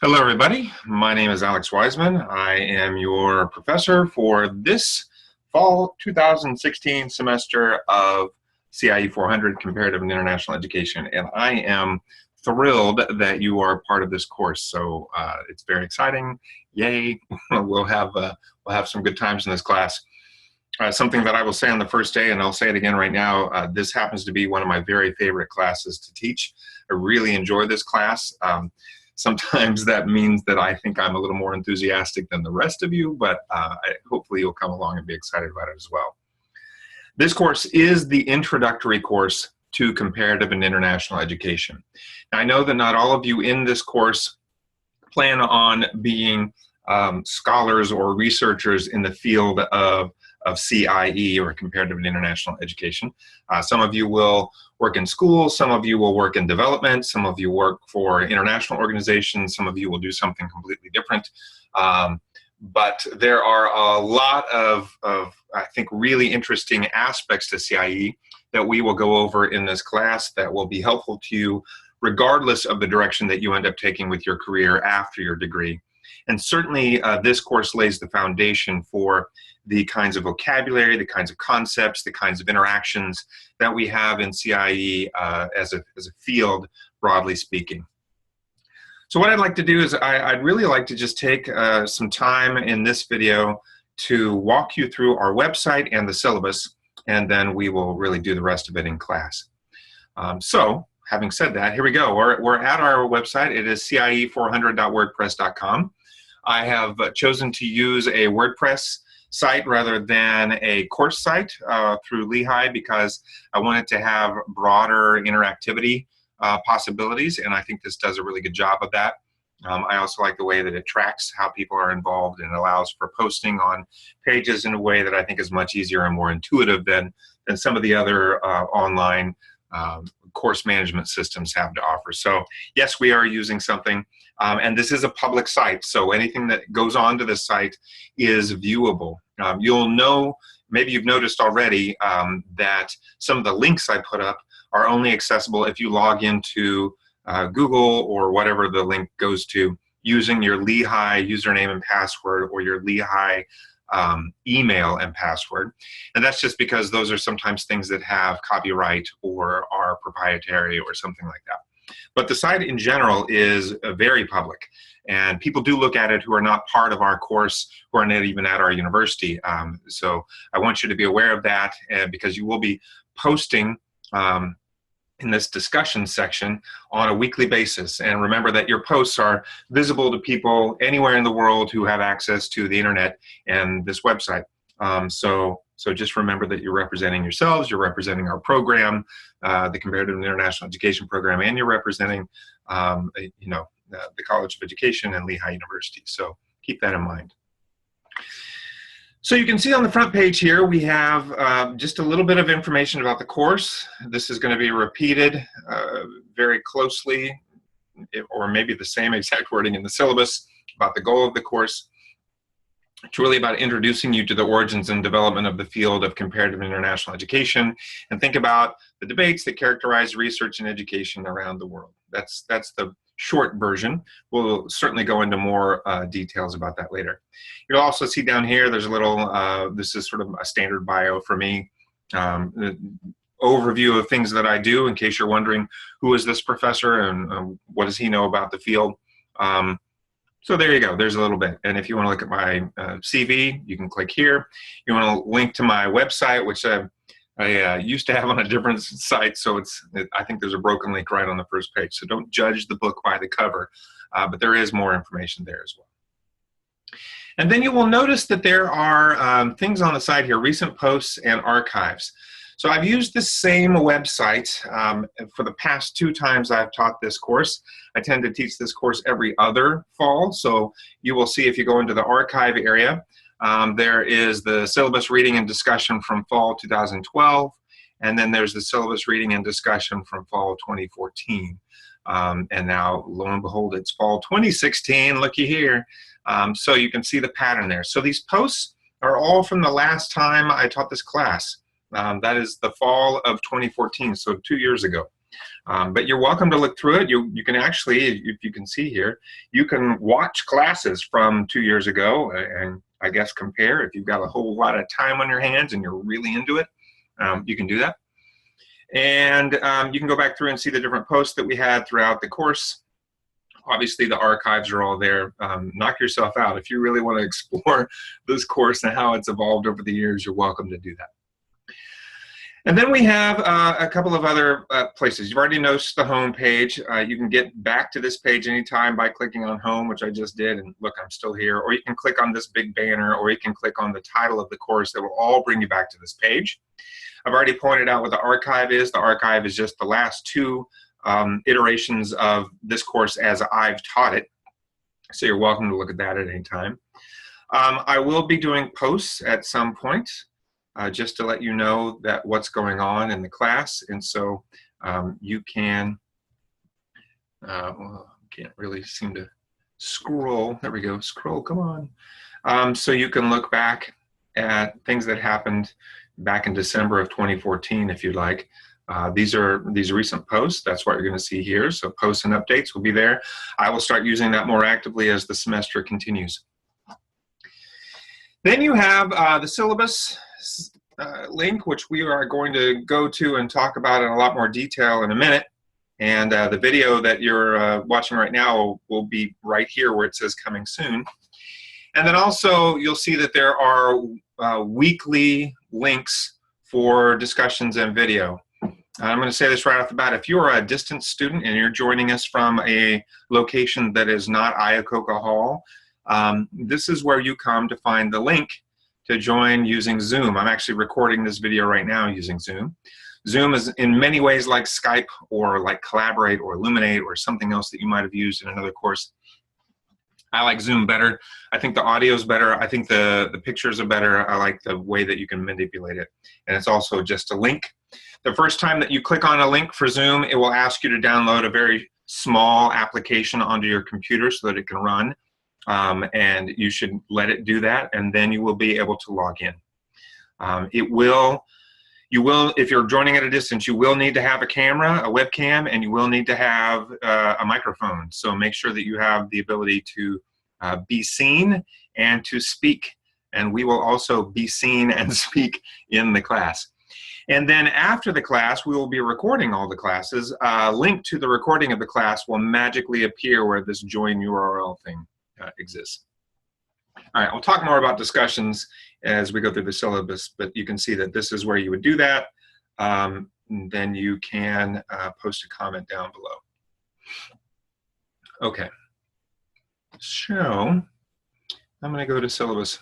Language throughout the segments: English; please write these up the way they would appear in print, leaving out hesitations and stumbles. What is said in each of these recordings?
Hello, everybody. My name is Alex Wiseman. I am your professor for this fall 2016 semester of CIE400, Comparative and International Education, and I am thrilled that you are part of this course. So it's very exciting. Yay! We'll have some good times in this class. Something that I will say on the first day, and I'll say it again right now, this happens to be one of my very favorite classes to teach. I really enjoy this class. Sometimes that means that I think I'm a little more enthusiastic than the rest of you, but hopefully you'll come along and be excited about it as well. This course is the introductory course to comparative and international education. Now, I know that not all of you in this course plan on being scholars or researchers in the field of CIE, or comparative and international education. Some of you will work in schools, some of you will work in development, some of you work for international organizations, some of you will do something completely different. But there are a lot of, I think, really interesting aspects to CIE that we will go over in this class that will be helpful to you regardless of the direction that you end up taking with your career after your degree. And certainly this course lays the foundation for the kinds of vocabulary, the kinds of concepts, the kinds of interactions that we have in CIE as a field, broadly speaking. So what I'd like to do is I'd really like to just take some time in this video to walk you through our website and the syllabus, and then we will really do the rest of it in class. So having said that, here we go. We're at our website. It is CIE400.wordpress.com. I have chosen to use a WordPress site rather than a course site through Lehigh because I wanted to have broader interactivity possibilities, and I think this does a really good job of that. I also like the way that it tracks how people are involved and allows for posting on pages in a way that I think is much easier and more intuitive than some of the other online course management systems have to offer. So yes, we are using something, and this is a public site, so anything that goes onto the site is viewable. You'll know, maybe you've noticed already, that some of the links I put up are only accessible if you log into Google or whatever the link goes to using your Lehigh username and password or your Lehigh email and password. And that's just because those are sometimes things that have copyright or are proprietary or something like that. But the site in general is very public, and people do look at it who are not part of our course, who are not even at our university. So I want you to be aware of that, because you will be posting in this discussion section on a weekly basis. And remember that your posts are visible to people anywhere in the world who have access to the internet and this website. So just remember that you're representing yourselves, you're representing our program, the Comparative and International Education program, and you're representing the College of Education and Lehigh University. So keep that in mind. So you can see on the front page here, we have just a little bit of information about the course. This is going to be repeated very closely, or maybe the same exact wording in the syllabus about the goal of the course. It's really about introducing you to the origins and development of the field of comparative and international education, and think about the debates that characterize research and education around the world. That's the short version. We'll certainly go into more details about that later. You'll also see down here, there's a little, this is sort of a standard bio for me, overview of things that I do, in case you're wondering, who is this professor and what does he know about the field? So there you go, there's a little bit. And if you want to look at my CV, you can click here. You want to link to my website, which I used to have on a different site, so I think there's a broken link right on the first page. So don't judge the book by the cover, but there is more information there as well. And then you will notice that there are things on the side here, recent posts and archives. So I've used the same website for the past 2 times I've taught this course. I tend to teach this course every other fall, so you will see if you go into the archive area, there is the syllabus reading and discussion from fall 2012, and then there's the syllabus reading and discussion from fall 2014. And now, lo and behold, it's fall 2016, looky here. So you can see the pattern there. So these posts are all from the last time I taught this class. That is the fall of 2014, so 2 years ago. But you're welcome to look through it. You can actually, if you can see here, you can watch classes from 2 years ago and I guess compare. If you've got a whole lot of time on your hands and you're really into it, you can do that. And you can go back through and see the different posts that we had throughout the course. Obviously, the archives are all there. Knock yourself out. If you really want to explore this course and how it's evolved over the years, you're welcome to do that. And then we have a couple of other places. You've already noticed the home page. You can get back to this page anytime by clicking on home, which I just did, and look, I'm still here. Or you can click on this big banner, or you can click on the title of the course. That will all bring you back to this page. I've already pointed out what the archive is. The archive is just the last two iterations of this course as I've taught it. So you're welcome to look at that at any time. I will be doing posts at some point. Just to let you know that what's going on in the class, and so you can, well, can't really seem to scroll. There we go, scroll, come on. So you can look back at things that happened back in December of 2014 if you'd like. These are recent posts. That's what you're going to see here. So posts and updates will be there. I will start using that more actively as the semester continues. Then you have the syllabus link, which we are going to go to and talk about in a lot more detail in a minute. And the video that you're watching right now will be right here where it says coming soon. And then also you'll see that there are weekly links for discussions and video. I'm going to say this right off the bat. If you're a distance student and you're joining us from a location that is not Iacocca Hall, this is where you come to find the link to join using Zoom. I'm actually recording this video right now using Zoom. Zoom is in many ways like Skype or like Collaborate or Illuminate or something else that you might have used in another course. I like Zoom better. I think the audio is better. I think the pictures are better. I like the way that you can manipulate it. And it's also just a link. The first time that you click on a link for Zoom, it will ask you to download a very small application onto your computer so that it can run. And you should let it do that, and then you will be able to log in. If you're joining at a distance, you will need to have a camera, a webcam, and you will need to have a microphone. So make sure that you have the ability to be seen and to speak. And we will also be seen and speak in the class. And then after the class, we will be recording all the classes. A link to the recording of the class will magically appear where this join URL thing exists. All right, I'll talk more about discussions as we go through the syllabus, but you can see that this is where you would do that. Then you can post a comment down below. Okay, so I'm going to go to syllabus.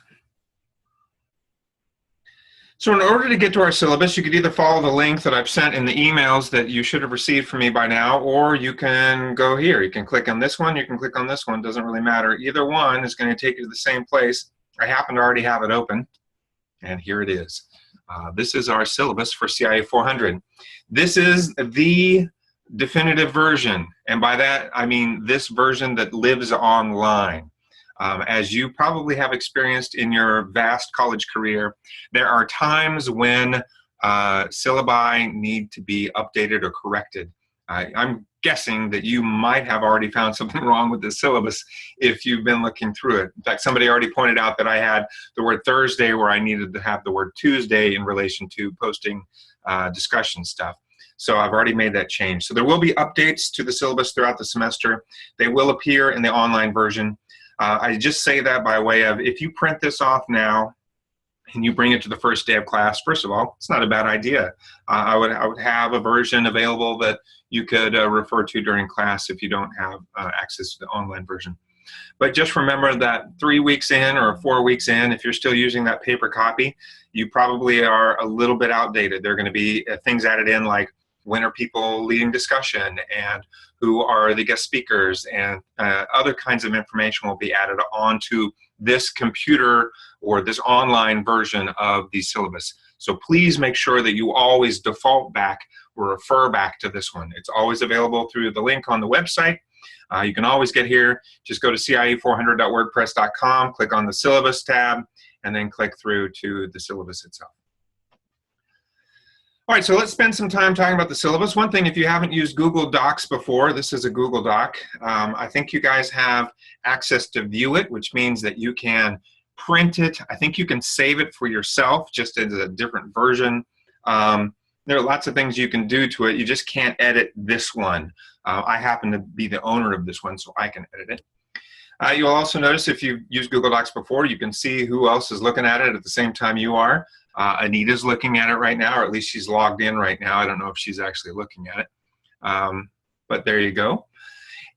So in order to get to our syllabus, you could either follow the link that I've sent in the emails that you should have received from me by now, or you can go here. You can click on this one, you can click on this one, doesn't really matter. Either one is going to take you to the same place. I happen to already have it open, and here it is. This is our syllabus for CIE400. This is the definitive version, and by that I mean this version that lives online. As you probably have experienced in your vast college career, there are times when syllabi need to be updated or corrected. I'm guessing that you might have already found something wrong with the syllabus if you've been looking through it. In fact, somebody already pointed out that I had the word Thursday where I needed to have the word Tuesday in relation to posting discussion stuff. So I've already made that change. So there will be updates to the syllabus throughout the semester. They will appear in the online version. I just say that by way of, if you print this off now and you bring it to the first day of class, first of all, it's not a bad idea. I would have a version available that you could refer to during class if you don't have access to the online version. But just remember that 3 weeks in or 4 weeks in, if you're still using that paper copy, you probably are a little bit outdated. There are going to be things added in like, when are people leading discussion, and who are the guest speakers, and other kinds of information will be added onto this computer or this online version of the syllabus. So please make sure that you always default back or refer back to this one. It's always available through the link on the website. You can always get here. Just go to CIE400.wordpress.com, click on the syllabus tab, and then click through to the syllabus itself. All right, so let's spend some time talking about the syllabus. One thing, if you haven't used Google Docs before, this is a Google Doc. I think you guys have access to view it, which means that you can print it. I think you can save it for yourself, just as a different version. There are lots of things you can do to it. You just can't edit this one. I happen to be the owner of this one, so I can edit it. You'll also notice if you've used Google Docs before, you can see who else is looking at it at the same time you are. Anita's looking at it right now, or at least she's logged in right now. I don't know if she's actually looking at it, but there you go.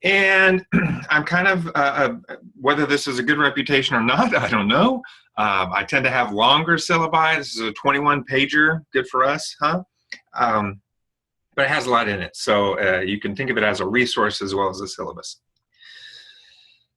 And I'm kind of, whether this is a good reputation or not, I don't know. I tend to have longer syllabi. This is a 21-pager, good for us, huh? But it has a lot in it, so you can think of it as a resource as well as a syllabus.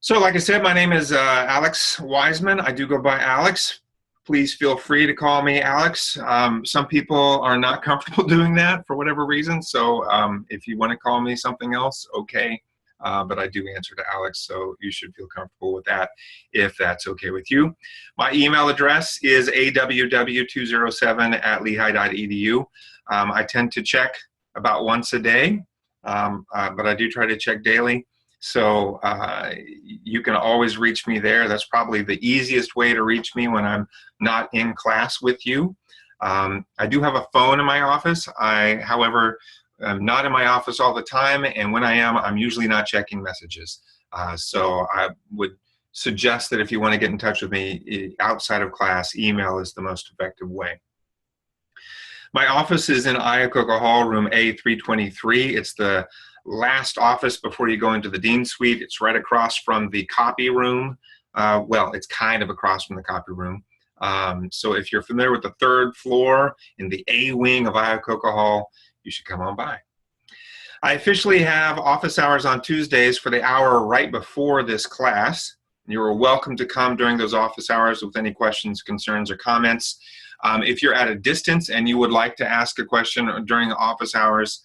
So like I said, my name is Alex Wiseman. I do go by Alex. Please feel free to call me Alex. Some people are not comfortable doing that for whatever reason, so if you want to call me something else, okay. But I do answer to Alex, so you should feel comfortable with that if that's okay with you. My email address is aww207@lehigh.edu. I tend to check about once a day, but I do try to check daily. So you can always reach me there. That's probably the easiest way to reach me when I'm not in class with you. I do have a phone in my office. However, I'm not in my office all the time, and when I am, I'm usually not checking messages. So I would suggest that if you want to get in touch with me outside of class, email is the most effective way. My office is in Iacocca Hall, room A323. It's the last office before you go into the Dean Suite. It's right across from the copy room. Well, it's kind of across from the copy room. So if you're familiar with the third floor in the A wing of Iacocca Hall, you should come on by. I officially have office hours on Tuesdays for the hour right before this class. You're welcome to come during those office hours with any questions, concerns, or comments. If you're at a distance and you would like to ask a question during office hours,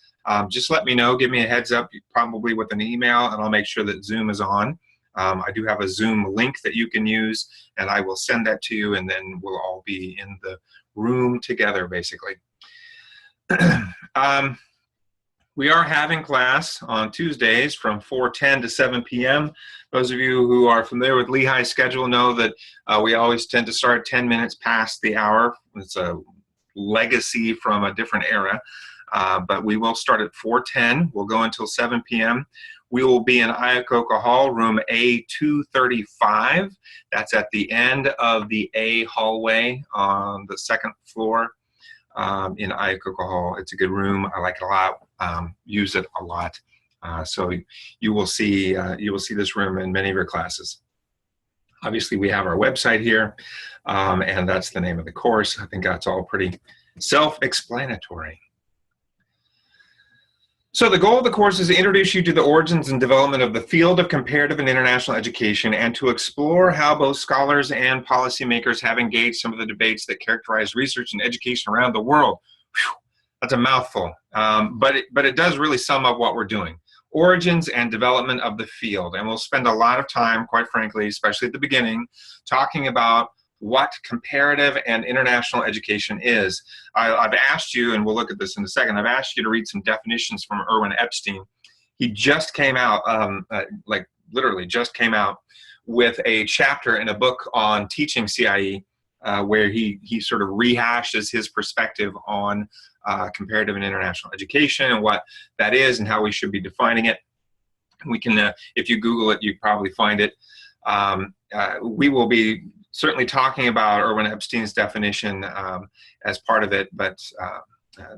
just let me know. Give me a heads up, probably with an email, and I'll make sure that Zoom is on. I do have a Zoom link that you can use, and I will send that to you, and then we'll all be in the room together, basically. We are having class on Tuesdays from 4:10 to 7 p.m. Those of you who are familiar with Lehigh's schedule know that we always tend to start 10 minutes past the hour. It's a legacy from a different era. But we will start at 4:10. We'll go until 7 p.m. We will be in Iacocca Hall, room A235. That's at the end of the A hallway on the second floor in Iacocca Hall. It's a good room. I like it a lot. Use it a lot. So you will see this room in many of your classes. Obviously, we have our website here, and that's the name of the course. I think that's all pretty self-explanatory. So the goal of the course is to introduce you to the origins and development of the field of comparative and international education, and to explore how both scholars and policymakers have engaged some of the debates that characterize research and education around the world. Whew, that's a mouthful, but it does really sum up what we're doing. Origins and development of the field. And we'll spend a lot of time, quite frankly, especially at the beginning, talking about what comparative and international education is. I've asked you, and we'll look at this in a second, I've asked you to read some definitions from Erwin Epstein. He just came out, like literally just came out with a chapter in a book on teaching CIE where he sort of rehashes his perspective on comparative and international education and what that is and how we should be defining it. We can, if you Google it, you probably find it. We will be certainly talking about Erwin Epstein's definition as part of it, but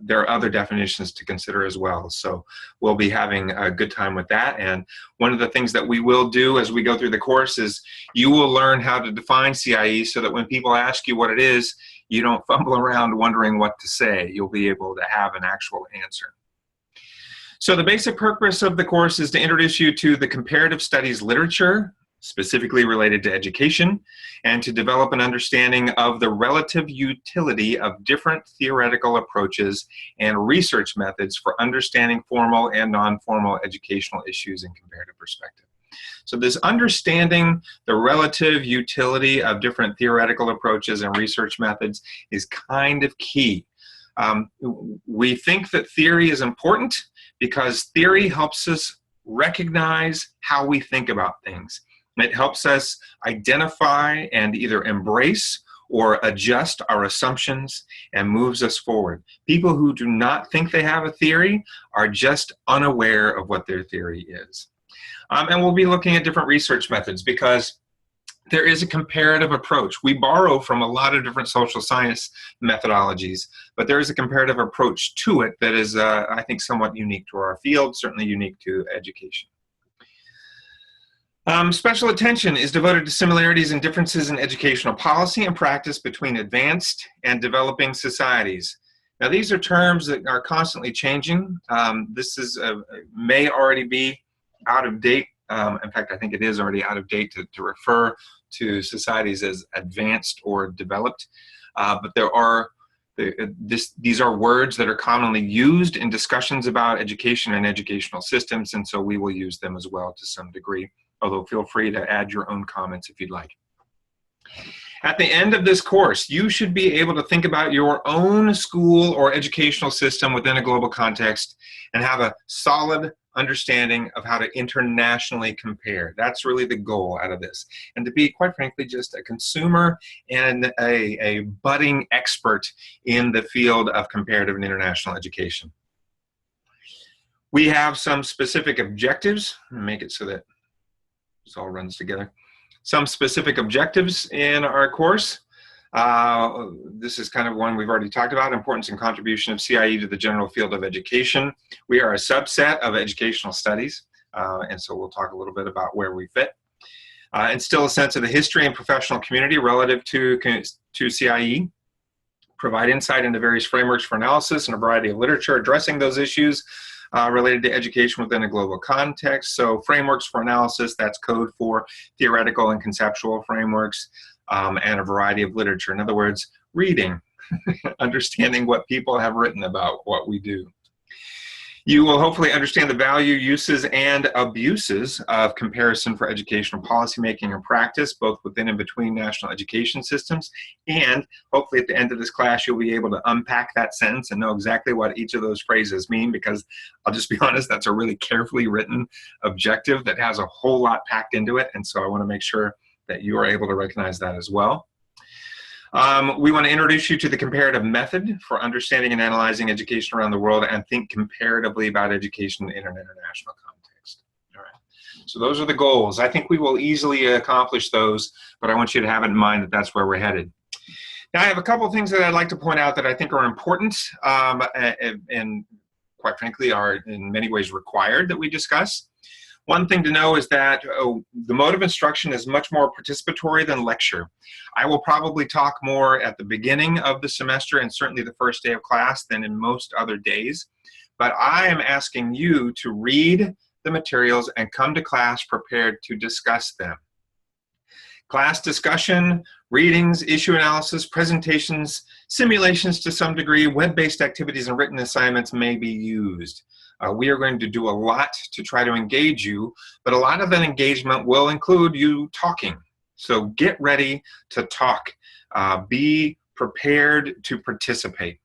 there are other definitions to consider as well. So we'll be having a good time with that. And one of the things that we will do as we go through the course is you will learn how to define CIE so that when people ask you what it is, you don't fumble around wondering what to say. You'll be able to have an actual answer. So the basic purpose of the course is to introduce you to the comparative studies literature, specifically related to education, and to develop an understanding of the relative utility of different theoretical approaches and research methods for understanding formal and non-formal educational issues in comparative perspective. So this understanding the relative utility of different theoretical approaches and research methods is kind of key. We think that theory is important because theory helps us recognize how we think about things. It helps us identify and either embrace or adjust our assumptions and moves us forward. People who do not think they have a theory are just unaware of what their theory is. And we'll be looking at different research methods because there is a comparative approach. We borrow from a lot of different social science methodologies, but there is a comparative approach to it that is, I think, somewhat unique to our field, certainly unique to education. Special attention is devoted to similarities and differences in educational policy and practice between advanced and developing societies. Now, these are terms that are constantly changing. This is may already be out of date. In fact, I think it is already out of date to refer to societies as advanced or developed. But there are these are words that are commonly used in discussions about education and educational systems, and so we will use them as well to some degree. Although feel free to add your own comments if you'd like. At the end of this course, you should be able to think about your own school or educational system within a global context and have a solid understanding of how to internationally compare. That's really the goal out of this. And to be, quite frankly, just a consumer and a budding expert in the field of comparative and international education. We have some specific objectives. Make it so that this all runs together. Some specific objectives in our course. This is kind of one we've already talked about, importance and contribution of CIE to the general field of education. We are a subset of educational studies, and so we'll talk a little bit about where we fit. Instill a sense of the history and professional community relative to CIE. Provide insight into various frameworks for analysis and a variety of literature addressing those issues related to education within a global context. So frameworks for analysis, that's code for theoretical and conceptual frameworks, and a variety of literature. In other words, reading, understanding what people have written about what we do. You will hopefully understand the value, uses, and abuses of comparison for educational policymaking and practice, both within and between national education systems. And hopefully at the end of this class, you'll be able to unpack that sentence and know exactly what each of those phrases mean, because I'll just be honest, that's a really carefully written objective that has a whole lot packed into it. And so I want to make sure that you are able to recognize that as well. We want to introduce you to the comparative method for understanding and analyzing education around the world and think comparatively about education in an international context. All right. So those are the goals. I think we will easily accomplish those, but I want you to have it in mind that that's where we're headed. Now, I have a couple of things that I'd like to point out that I think are important and quite frankly are in many ways required that we discuss. One thing to know is that the mode of instruction is much more participatory than lecture. I will probably talk more at the beginning of the semester and certainly the first day of class than in most other days. But I am asking you to read the materials and come to class prepared to discuss them. Class discussion, readings, issue analysis, presentations, simulations to some degree, web-based activities, and written assignments may be used. We are going to do a lot to try to engage you, but a lot of that engagement will include you talking. So get ready to talk. Be prepared to participate.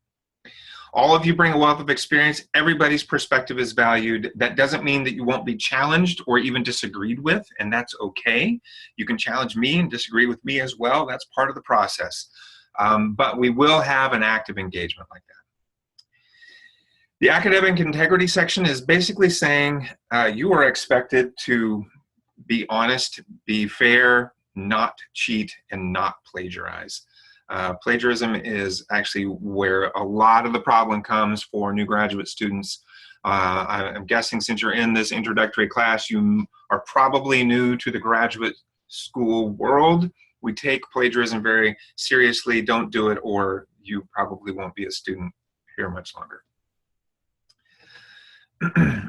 All of you bring a wealth of experience. Everybody's perspective is valued. That doesn't mean that you won't be challenged or even disagreed with, and that's okay. You can challenge me and disagree with me as well. That's part of the process. But we will have an active engagement like that. The academic integrity section is basically saying you are expected to be honest, be fair, not cheat, and not plagiarize. Plagiarism is actually where a lot of the problem comes for new graduate students. I'm guessing since you're in this introductory class, you are probably new to the graduate school world. We take plagiarism very seriously. Don't do it, or you probably won't be a student here much longer.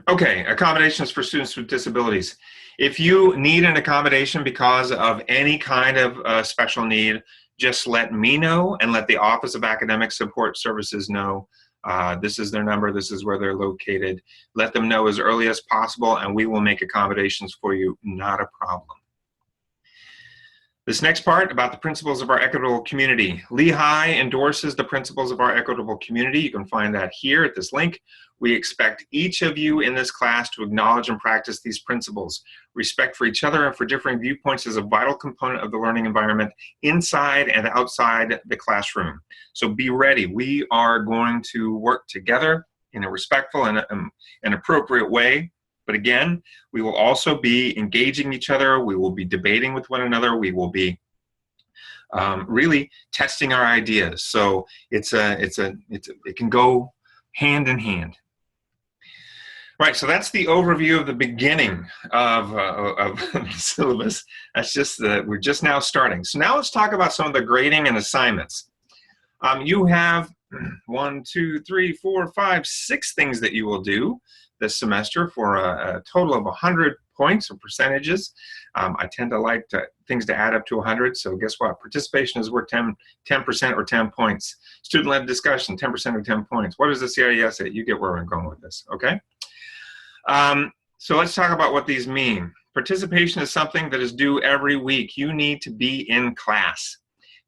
Okay, accommodations for students with disabilities. If you need an accommodation because of any kind of special need, just let me know and let the Office of Academic Support Services know. This is their number, this is where they're located. Let them know as early as possible and we will make accommodations for you, not a problem. This next part about the principles of our equitable community. Lehigh endorses the principles of our equitable community. You can find that here at this link. We expect each of you in this class to acknowledge and practice these principles. Respect for each other and for differing viewpoints is a vital component of the learning environment inside and outside the classroom. So be ready. We are going to work together in a respectful and an appropriate way. But again, we will also be engaging each other. We will be debating with one another. We will be really testing our ideas. So it can go hand in hand. Right, so that's the overview of the beginning of the syllabus. That's just we're just now starting. So now let's talk about some of the grading and assignments. You have 1, 2, 3, 4, 5, 6 things that you will do this semester for a total of 100 points or percentages. I tend to like things to add up to 100, so guess what? Participation is worth 10% or 10 points. Student-led discussion, 10% or 10 points. What does the CIE say? You get where I'm going with this, okay? So let's talk about what these mean. Participation is something that is due every week. You need to be in class.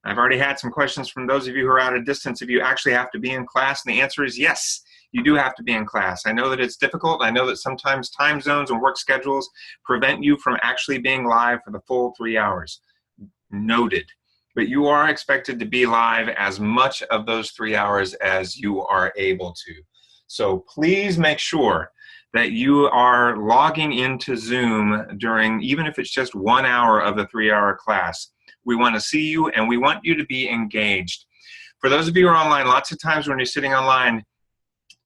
I've already had some questions from those of you who are out of distance if you actually have to be in class, and the answer is yes. You do have to be in class. I know that it's difficult. I know that sometimes time zones and work schedules prevent you from actually being live for the full 3 hours. Noted. But you are expected to be live as much of those 3 hours as you are able to. So please make sure that you are logging into Zoom during, even if it's just 1 hour of the 3-hour class. We want to see you and we want you to be engaged. For those of you who are online, lots of times when you're sitting online,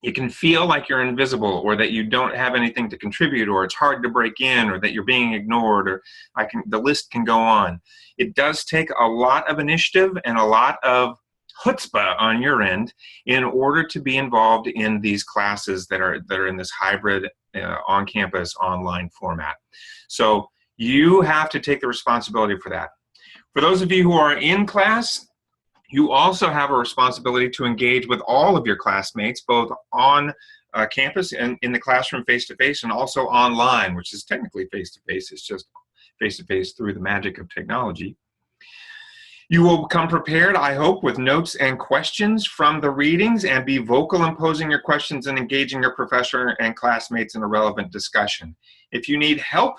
you can feel like you're invisible or that you don't have anything to contribute or it's hard to break in or that you're being ignored or the list can go on. It does take a lot of initiative and a lot of chutzpah on your end in order to be involved in these classes that are in this hybrid on-campus online format. So you have to take the responsibility for that. For those of you who are in class, you also have a responsibility to engage with all of your classmates, both on campus and in the classroom face-to-face and also online, which is technically face-to-face. It's just face-to-face through the magic of technology. You will come prepared, I hope, with notes and questions from the readings and be vocal in posing your questions and engaging your professor and classmates in a relevant discussion. If you need help,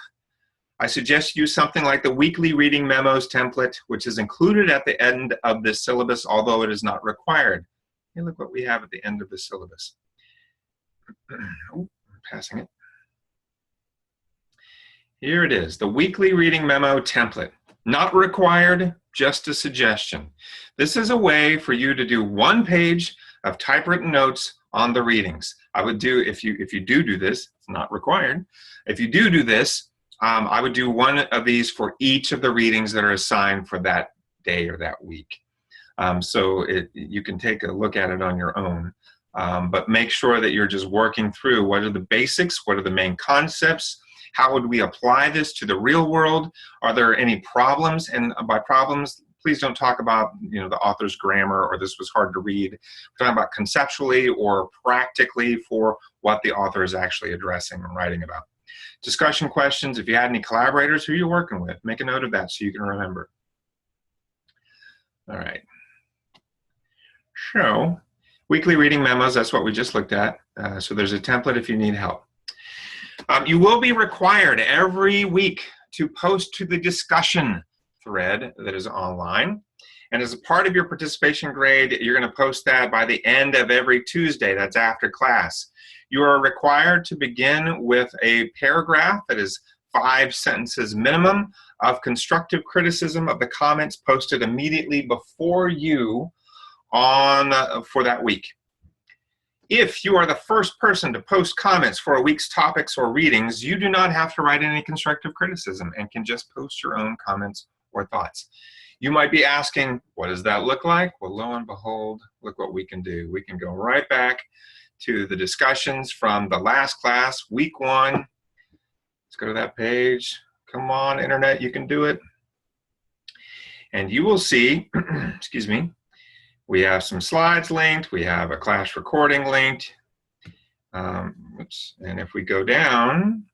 I suggest you use something like the weekly reading memos template, which is included at the end of this syllabus, although it is not required. Hey, look what we have at the end of the syllabus. Oh, I'm passing it. Here it is, the weekly reading memo template. Not required, just a suggestion. This is a way for you to do 1 page of typewritten notes on the readings. I would do, if you do this, it's not required. If you do this, I would do 1 of these for each of the readings that are assigned for that day or that week. So you can take a look at it on your own. But make sure that you're just working through what are the basics, what are the main concepts, how would we apply this to the real world? Are there any problems? And by problems, please don't talk about the author's grammar or this was hard to read. We're talking about conceptually or practically for what the author is actually addressing and writing about. Discussion questions, if you had any collaborators who you're working with, make a note of that so you can remember. All right. So, weekly reading memos, that's what we just looked at. So there's a template if you need help. You will be required every week to post to the discussion thread that is online. And as a part of your participation grade, you're going to post that by the end of every Tuesday. That's after class. You are required to begin with a paragraph that is 5 sentences minimum of constructive criticism of the comments posted immediately before you for that week. If you are the first person to post comments for a week's topics or readings, you do not have to write any constructive criticism and can just post your own comments or thoughts. You might be asking, what does that look like? Well, lo and behold, look what we can do. We can go right back to the discussions from the last class, week 1. Let's go to that page. Come on, internet, you can do it. And you will see, excuse me, we have some slides linked. We have a class recording linked. Oops. And if we go down,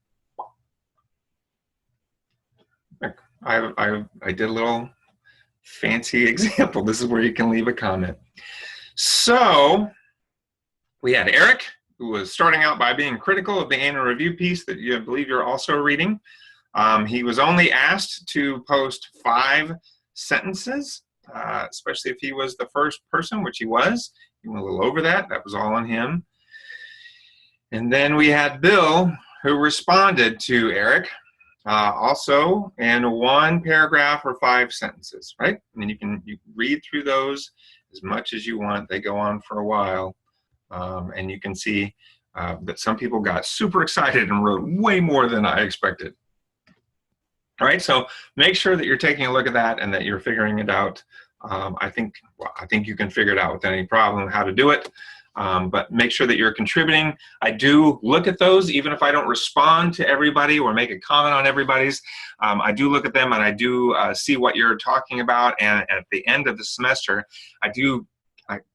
I did a little fancy example. This is where you can leave a comment. So we had Eric, who was starting out by being critical of the annual review piece that you believe you're also reading. He was only asked to post 5 sentences, especially if he was the first person, which he was. He went a little over that. That was all on him. And then we had Bill, who responded to Eric, also in 1 paragraph or 5 sentences, right? And you can read through those as much as you want. They go on for a while. And you can see that some people got super excited and wrote way more than I expected. All right, so make sure that you're taking a look at that and that you're figuring it out. I think you can figure it out without any problem how to do it. But make sure that you're contributing. I do look at those, even if I don't respond to everybody or make a comment on everybody's. I do look at them and I do see what you're talking about. And at the end of the semester,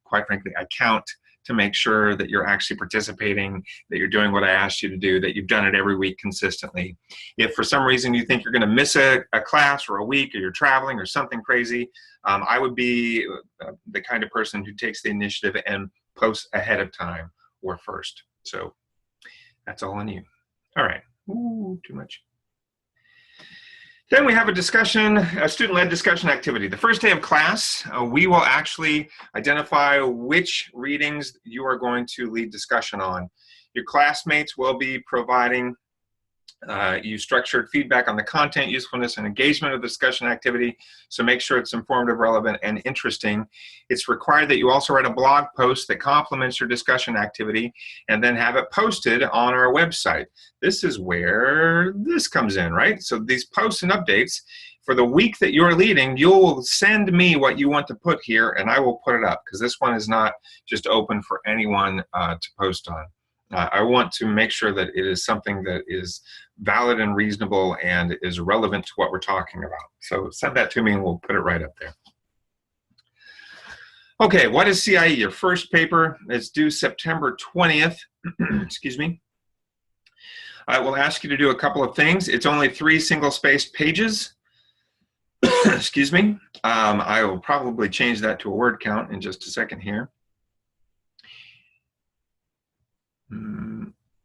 quite frankly, I count to make sure that you're actually participating, that you're doing what I asked you to do, that you've done it every week consistently. If for some reason you think you're going to miss a class or a week, or you're traveling or something crazy, I would be the kind of person who takes the initiative and posts ahead of time or first. So that's all on you. All right. Ooh, too much. Then we have a discussion, a student-led discussion activity. The first day of class, we will actually identify which readings you are going to lead discussion on. Your classmates will be providing you structured feedback on the content, usefulness, and engagement of the discussion activity. So make sure it's informative, relevant, and interesting. It's required that you also write a blog post that complements your discussion activity and then have it posted on our website. This is where this comes in, right? So these posts and updates, for the week that you're leading, you'll send me what you want to put here and I will put it up, because this one is not just open for anyone to post on. I want to make sure that it is something that is valid and reasonable and is relevant to what we're talking about. So send that to me and we'll put it right up there. Okay, what is CIE? Your first paper is due September 20th. Excuse me. I will ask you to do a couple of things. It's only 3 single-spaced pages. Excuse me. I will probably change that to a word count in just a second here.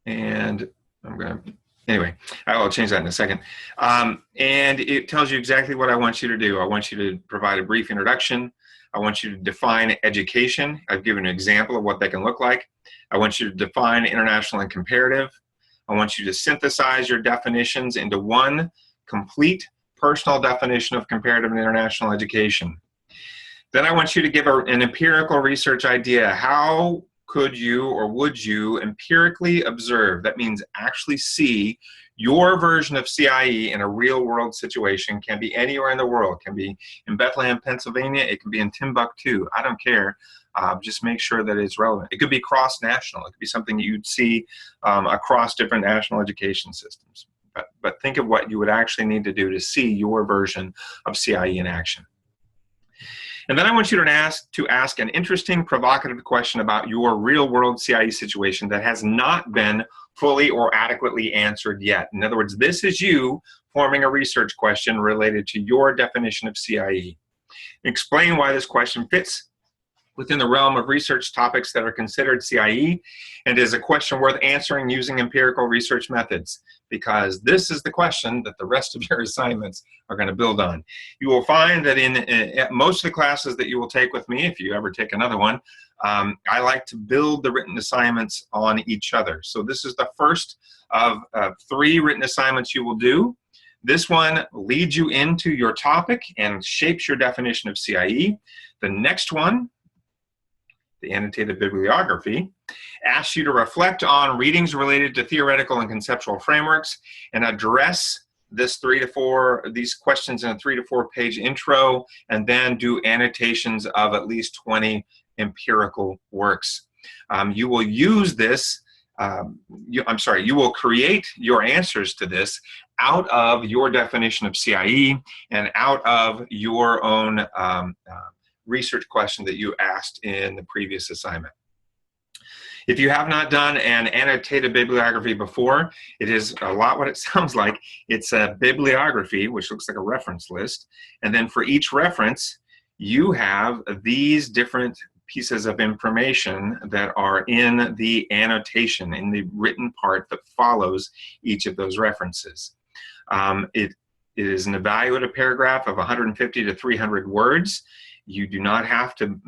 And I'm going to, anyway, I will change that in a second. And it tells you exactly what I want you to do. I want you to provide a brief introduction. I want you to define education. I've given an example of what that can look like. I want you to define international and comparative. I want you to synthesize your definitions into one complete personal definition of comparative and international education. Then I want you to give an empirical research idea. How could you or would you empirically observe? That means actually see your version of CIE in a real world situation. Can be anywhere in the world. Can be in Bethlehem, Pennsylvania. It can be in Timbuktu. I don't care. Just make sure that it's relevant. It could be cross-national. It could be something you'd see across different national education systems. But think of what you would actually need to do to see your version of CIE in action. And then I want you to ask an interesting, provocative question about your real-world CIE situation that has not been fully or adequately answered yet. In other words, this is you forming a research question related to your definition of CIE. Explain why this question fits within the realm of research topics that are considered CIE and is a question worth answering using empirical research methods, because this is the question that the rest of your assignments are going to build on. You will find that in most of the classes that you will take with me, if you ever take another one, I like to build the written assignments on each other. So this is the first of 3 written assignments you will do. This one leads you into your topic and shapes your definition of CIE. The next one, the annotated bibliography, asks you to reflect on readings related to theoretical and conceptual frameworks and address these questions in a 3 to 4 page intro, and then do annotations of at least 20 empirical works. You will use this, you will create your answers to this out of your definition of CIE and out of your own research question that you asked in the previous assignment. If you have not done an annotated bibliography before, it is a lot what it sounds like. It's a bibliography, which looks like a reference list. And then for each reference, you have these different pieces of information that are in the annotation, in the written part that follows each of those references. It is an evaluative paragraph of 150 to 300 words. You do not have to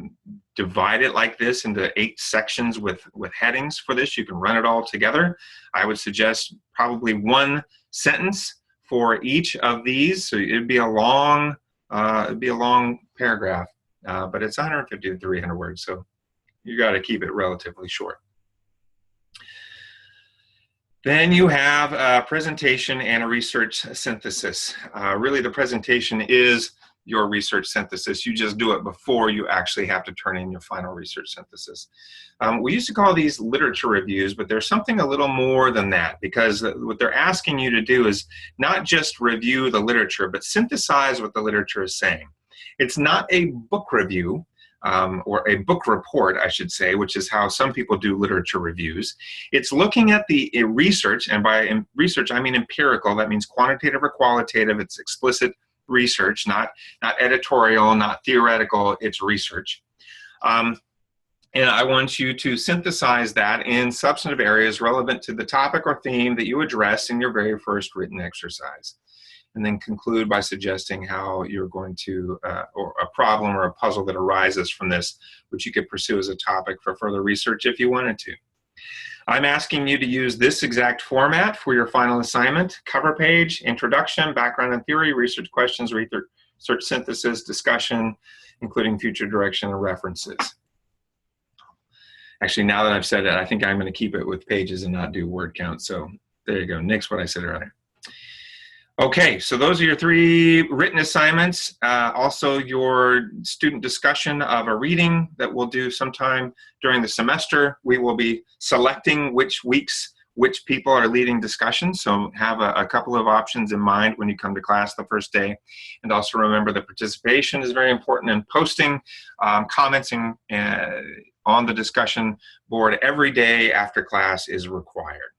divide it like this into 8 sections with headings for this. You can run it all together. I would suggest probably 1 sentence for each of these. So it'd be a long paragraph, but it's 150 to 300 words. So you got to keep it relatively short. Then you have a presentation and a research synthesis. Really, the presentation is your research synthesis. You just do it before you actually have to turn in your final research synthesis. We used to call these literature reviews, but there's something a little more than that, because what they're asking you to do is not just review the literature, but synthesize what the literature is saying. It's not a book review, or a book report, I should say, which is how some people do literature reviews. It's looking at the research, and by research I mean empirical. That means quantitative or qualitative. It's explicit research, not editorial, not theoretical. It's research. And I want you to synthesize that in substantive areas relevant to the topic or theme that you address in your very first written exercise. And then conclude by suggesting how you're going to, or a problem or a puzzle that arises from this, which you could pursue as a topic for further research if you wanted to. I'm asking you to use this exact format for your final assignment: cover page, introduction, background and theory, research questions, research synthesis, discussion, including future direction and references. Actually, now that I've said it, I think I'm going to keep it with pages and not do word count. So there you go. Next, what I said earlier. Okay, so those are your 3 written assignments. Also your student discussion of a reading that we'll do sometime during the semester. We will be selecting which weeks which people are leading discussions, so have a couple of options in mind when you come to class the first day. And also remember that participation is very important, and posting, commenting on the discussion board every day after class is required.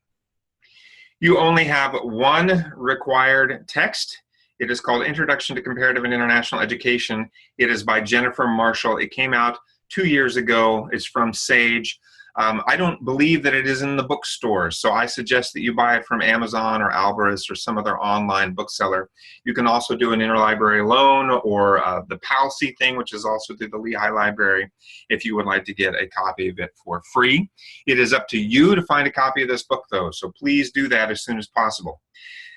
You only have 1 required text. It is called Introduction to Comparative and International Education. It is by Jennifer Marshall. It came out 2 years ago. It's from Sage. I don't believe that it is in the bookstores, so I suggest that you buy it from Amazon or Alvarez or some other online bookseller. You can also do an interlibrary loan, or the PALC thing, which is also through the Lehigh Library, if you would like to get a copy of it for free. It is up to you to find a copy of this book, though, so please do that as soon as possible.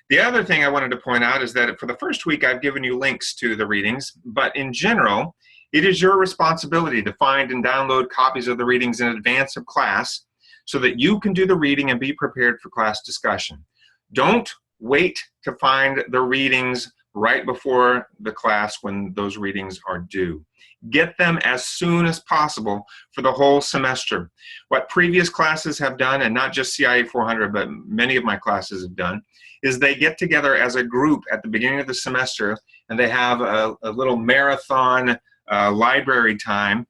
The other thing I wanted to point out is that for the first week, I've given you links to the readings, but in general, it is your responsibility to find and download copies of the readings in advance of class so that you can do the reading and be prepared for class discussion. Don't wait to find the readings right before the class when those readings are due. Get them as soon as possible for the whole semester. What previous classes have done, and not just CIE400, but many of my classes have done, is they get together as a group at the beginning of the semester, and they have a little marathon library time,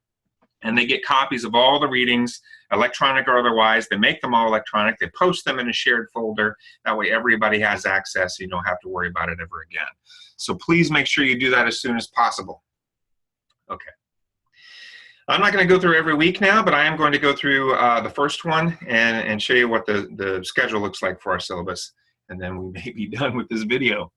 and they get copies of all the readings, electronic or otherwise. They make them all electronic. They post them in a shared folder. That way everybody has access, so you don't have to worry about it ever again. So please make sure you do that as soon as possible. Okay. I'm not going to go through every week now, but I am going to go through the first one and show you what the schedule looks like for our syllabus, and then we may be done with this video.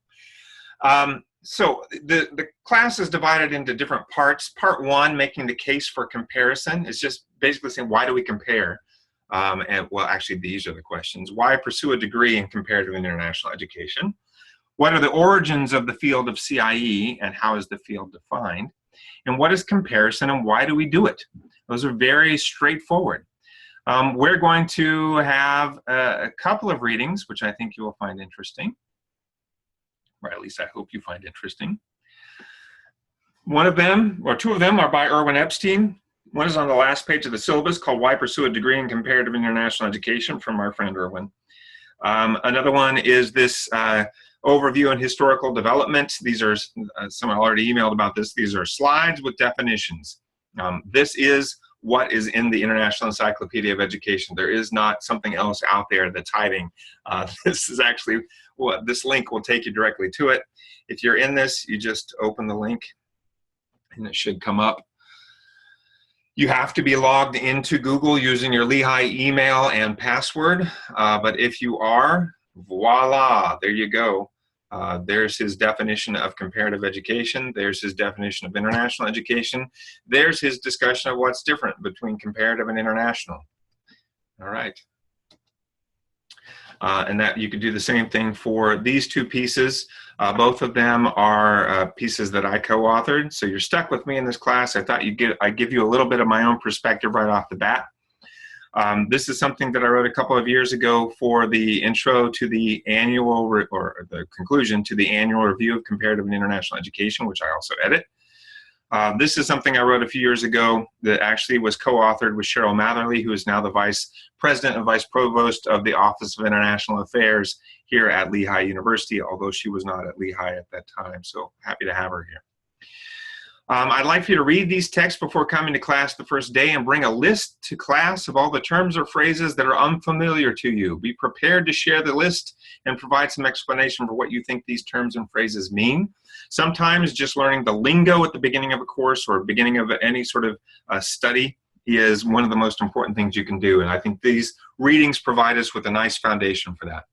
So the class is divided into different parts. Part 1, making the case for comparison, is just basically saying, why do we compare? And well, actually, these are the questions. Why pursue a degree in comparative and international education? What are the origins of the field of CIE, and how is the field defined? And what is comparison, and why do we do it? Those are very straightforward. We're going to have a couple of readings, which I think you will find interesting. Or at least I hope you find interesting. One of them, or 2 of them, are by Erwin Epstein. One is on the last page of the syllabus, called Why Pursue a Degree in Comparative and International Education, from our friend Erwin. Another one is this overview on historical development. These are, someone already emailed about this, these are slides with definitions. This is what is in the International Encyclopedia of Education. There is not something else out there that's hiding. This is actually what this link will take you directly to it. If you're in this, you just open the link and it should come up. You have to be logged into Google using your Lehigh email and password, but if you are, voila, there you go. There's his definition of comparative education. There's his definition of international education. There's his discussion of what's different between comparative and international. All right. And that you could do the same thing for these two pieces. Both of them are pieces that I co-authored. So you're stuck with me in this class. I thought I'd give you a little bit of my own perspective right off the bat. This is something that I wrote a couple of years ago for the intro to the annual, or the conclusion to the annual review of comparative and international education, which I also edit. This is something I wrote a few years ago that actually was co-authored with Cheryl Matherly, who is now the Vice President and Vice Provost of the Office of International Affairs here at Lehigh University, although she was not at Lehigh at that time, so happy to have her here. I'd like for you to read these texts before coming to class the first day and bring a list to class of all the terms or phrases that are unfamiliar to you. Be prepared to share the list and provide some explanation for what you think these terms and phrases mean. Sometimes just learning the lingo at the beginning of a course or beginning of any sort of study is one of the most important things you can do, and I think these readings provide us with a nice foundation for that.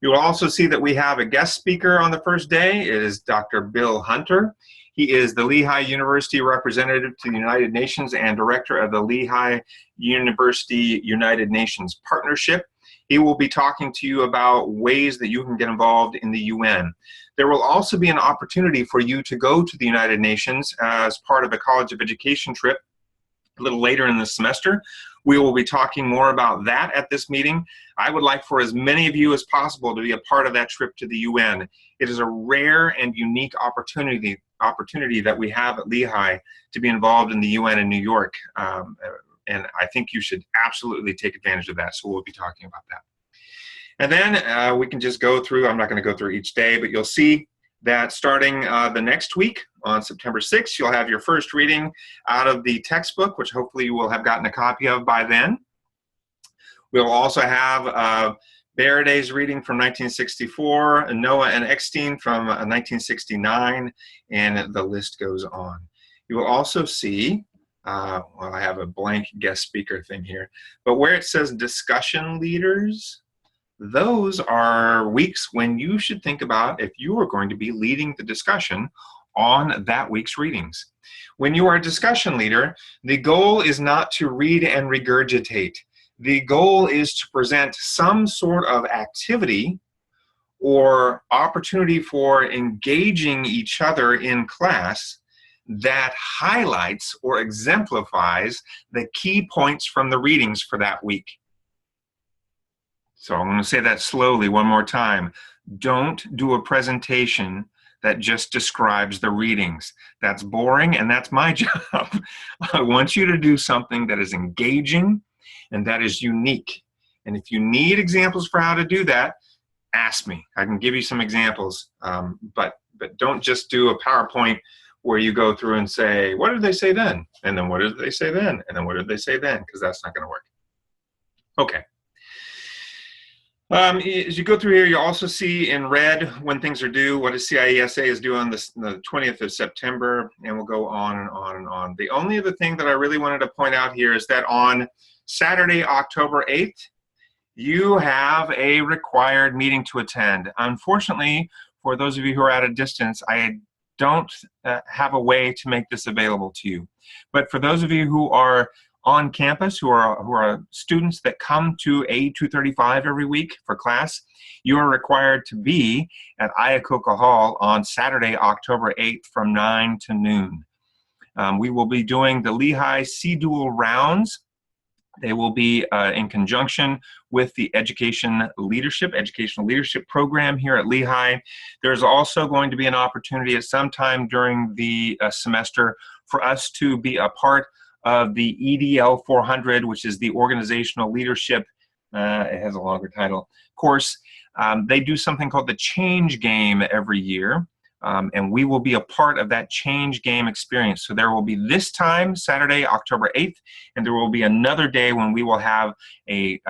You will also see that we have a guest speaker on the first day. It is Dr. Bill Hunter. He is the Lehigh University representative to the United Nations and director of the Lehigh University United Nations Partnership. He will be talking to you about ways that you can get involved in the UN. There will also be an opportunity for you to go to the United Nations as part of a College of Education trip a little later in the semester. We will be talking more about that at this meeting. I would like for as many of you as possible to be a part of that trip to the UN. It is a rare and unique opportunity that we have at Lehigh to be involved in the UN in New York. And I think you should absolutely take advantage of that. So we'll be talking about that. And then we can just go through, I'm not going to go through each day, but you'll see that starting the next week on September 6th, you'll have your first reading out of the textbook, which hopefully you will have gotten a copy of by then. We'll also have Baraday's reading from 1964, Noah and Eckstein from 1969, and the list goes on. You will also see, well, I have a blank guest speaker thing here, but where it says discussion leaders, those are weeks when you should think about if you are going to be leading the discussion on that week's readings. When you are a discussion leader, the goal is not to read and regurgitate. The goal is to present some sort of activity or opportunity for engaging each other in class that highlights or exemplifies the key points from the readings for that week. So I'm going to say that slowly one more time. Don't do a presentation that just describes the readings. That's boring, and that's my job. I want you to do something that is engaging and that is unique. And if you need examples for how to do that, ask me. I can give you some examples, but don't just do a PowerPoint where you go through and say, what did they say then? And then what did they say then? And then what did they say then? Because that's not going to work. Okay. As you go through here, you also see in red when things are due, what a CIE-SA is due on the 20th of September, and we'll go on and on and on. The only other thing that I really wanted to point out here is that on Saturday, October 8th, you have a required meeting to attend. Unfortunately, for those of you who are at a distance, I don't have a way to make this available to you. But for those of you who are on campus, who are students that come to A235 every week for class, you are required to be at Iacocca Hall on Saturday, October 8th from 9 to noon. We will be doing the Lehigh C-Dual rounds. They will be in conjunction with the educational leadership program here at Lehigh. There's also going to be an opportunity at some time during the semester for us to be a part of the EDL400, which is the Organizational Leadership, it has a longer title, course. They do something called the Change Game every year. and we will be a part of that change game experience. So there will be this time, Saturday, October 8th, and there will be another day when we will have a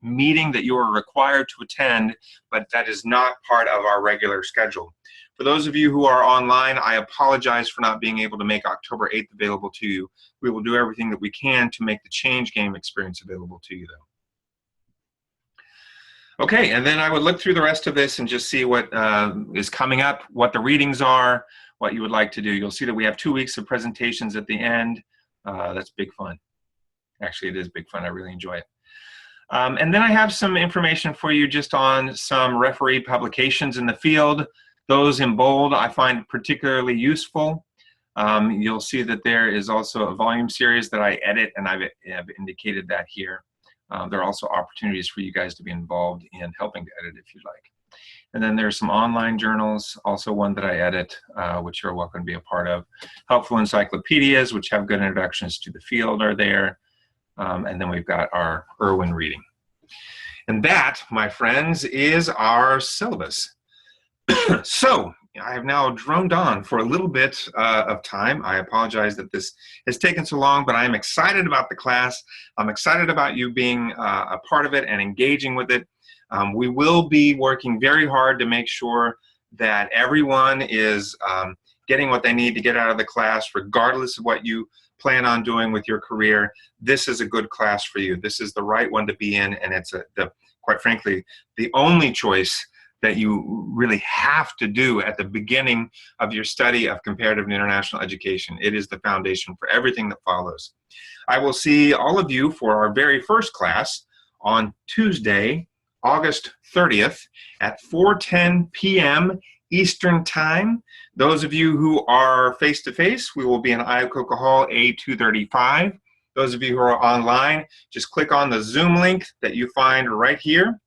meeting that you are required to attend, but that is not part of our regular schedule. For those of you who are online, I apologize for not being able to make October 8th available to you. We will do everything that we can to make the change game experience available to you, though. Okay, and then I would look through the rest of this and just see what is coming up, what the readings are, what you would like to do. You'll see that we have 2 weeks of presentations at the end. That's big fun. Actually, it is big fun. I really enjoy it. And then I have some information for you just on some referee publications in the field. Those in bold I find particularly useful. You'll see that there is also a volume series that I edit, and I have indicated that here. There are also opportunities for you guys to be involved in helping to edit if you'd like. And then there's some online journals, also one that I edit, which you're welcome to be a part of. Helpful encyclopedias, which have good introductions to the field, are there. And then we've got our Irwin reading. And that, my friends, is our syllabus. So I have now droned on for a little bit of time. I apologize that this has taken so long, but I'm excited about the class. I'm excited about you being a part of it and engaging with it. We will be working very hard to make sure that everyone is getting what they need to get out of the class, regardless of what you plan on doing with your career. This is a good class for you. This is the right one to be in, and it's, quite frankly, the only choice that you really have to do at the beginning of your study of comparative and international education. It is the foundation for everything that follows. I will see all of you for our very first class on Tuesday, August 30th at 4:10 p.m. Eastern Time. Those of you who are face-to-face, we will be in Iacocca Hall A235. Those of you who are online, just click on the Zoom link that you find right here,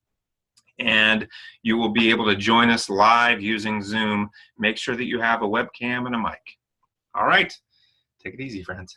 and you will be able to join us live using Zoom. Make sure that you have a webcam and a mic. All right, take it easy, friends.